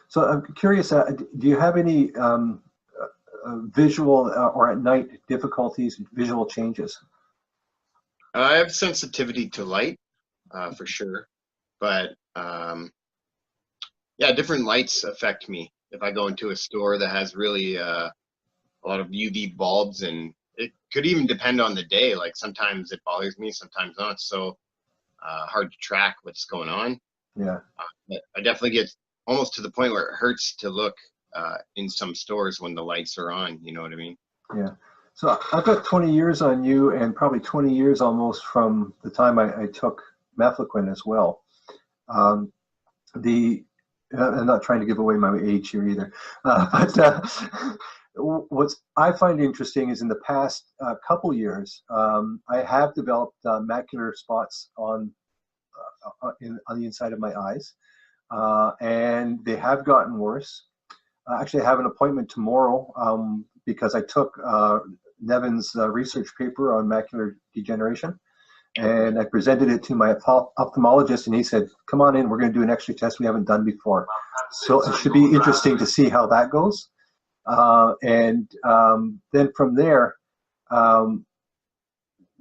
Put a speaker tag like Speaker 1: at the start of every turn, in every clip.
Speaker 1: So I'm curious, do you have any visual or at night difficulties, visual changes?
Speaker 2: I have sensitivity to light, for sure, but yeah, different lights affect me. If I go into a store that has really a lot of UV bulbs, and it could even depend on the day. Like sometimes it bothers me, sometimes not. So hard to track what's going on.
Speaker 1: Yeah.
Speaker 2: But I definitely get almost to the point where it hurts to look in some stores when the lights are on. You know what I mean?
Speaker 1: Yeah. So I've got 20 years on you, and probably 20 years almost from the time I took Mefloquine as well. Um, I'm not trying to give away my age here either, but what I find interesting is in the past couple years, I have developed macular spots on on the inside of my eyes, and they have gotten worse. Actually, I have an appointment tomorrow because I took Nevin's research paper on macular degeneration, and I presented it to my ophthalmologist, and he said, "Come on in, we're going to do an X-ray test we haven't done before." So it should be interesting to see how that goes. And then from there, one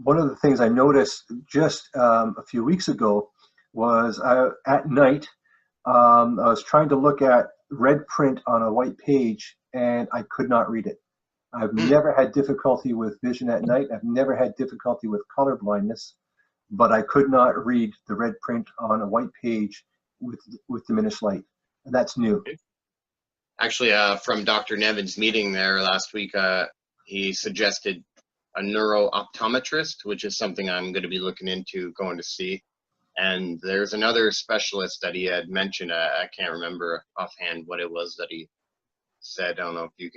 Speaker 1: of the things I noticed just a few weeks ago was at night, I was trying to look at red print on a white page, and I could not read it. I've never had difficulty with vision at night. I've never had difficulty with color blindness, but I could not read the red print on a white page with diminished light, and that's new.
Speaker 2: Actually, from Dr. Nevin's meeting there last week, he suggested a neuro-optometrist, which is something I'm going to be looking into going to see. And there's another specialist that he had mentioned. I can't remember offhand what it was that he said. I don't know if you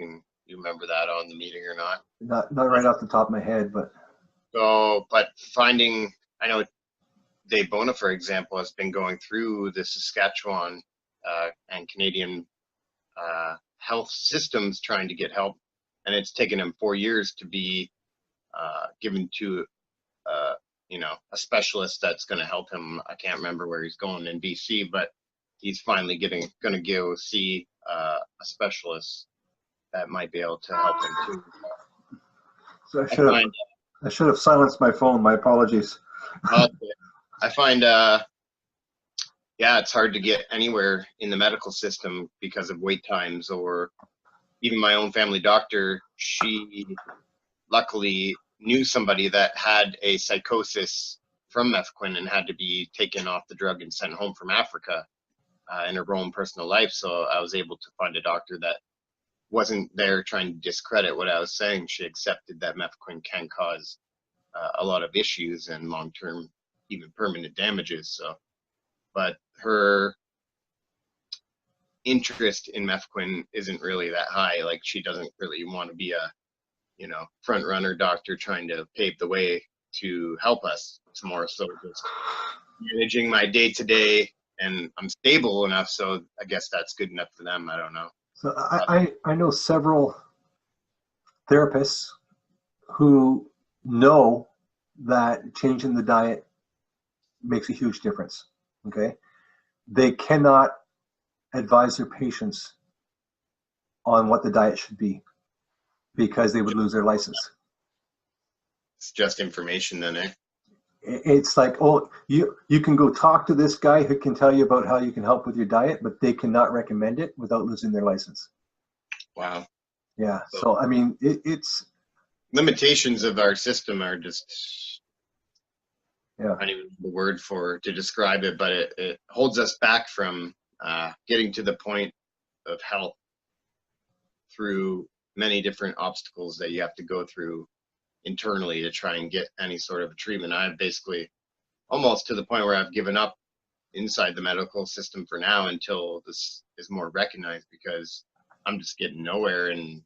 Speaker 2: remember that on the meeting or not.
Speaker 1: Not right off the top of my head, but.
Speaker 2: So, but finding, I know Dave Bona, for example, has been going through the Saskatchewan and Canadian health systems trying to get help, and it's taken him 4 years to be given to a specialist that's going to help him. I can't remember where he's going in BC, but he's finally going to go see a specialist that might be able to help him too.
Speaker 1: So I should have silenced my phone. My apologies.
Speaker 2: I find yeah, it's hard to get anywhere in the medical system because of wait times, or even my own family doctor, she luckily knew somebody that had a psychosis from Mefloquine and had to be taken off the drug and sent home from Africa in her own personal life. So I was able to find a doctor that wasn't there trying to discredit what I was saying. She accepted that Mefloquine can cause a lot of issues and long-term, even permanent damages. So, but her interest in Mefloquine isn't really that high. Like, she doesn't really want to be a front runner doctor trying to pave the way to help us. It's more so just managing my day to day, and I'm stable enough, so I guess that's good enough for them. I don't know.
Speaker 1: So I know several therapists who know that changing the diet makes a huge difference. Okay, they cannot advise their patients on what the diet should be, because they would lose their license.
Speaker 2: It's just information then, eh?
Speaker 1: It's like, oh, you can go talk to this guy who can tell you about how you can help with your diet, but they cannot recommend it without losing their license.
Speaker 2: Wow.
Speaker 1: Yeah. So I mean, it's
Speaker 2: limitations of our system are just,
Speaker 1: yeah,
Speaker 2: I don't even know the word to describe it, but it holds us back from getting to the point of health through many different obstacles that you have to go through internally to try and get any sort of treatment. I've basically almost to the point where I've given up inside the medical system for now until this is more recognized, because I'm just getting nowhere, and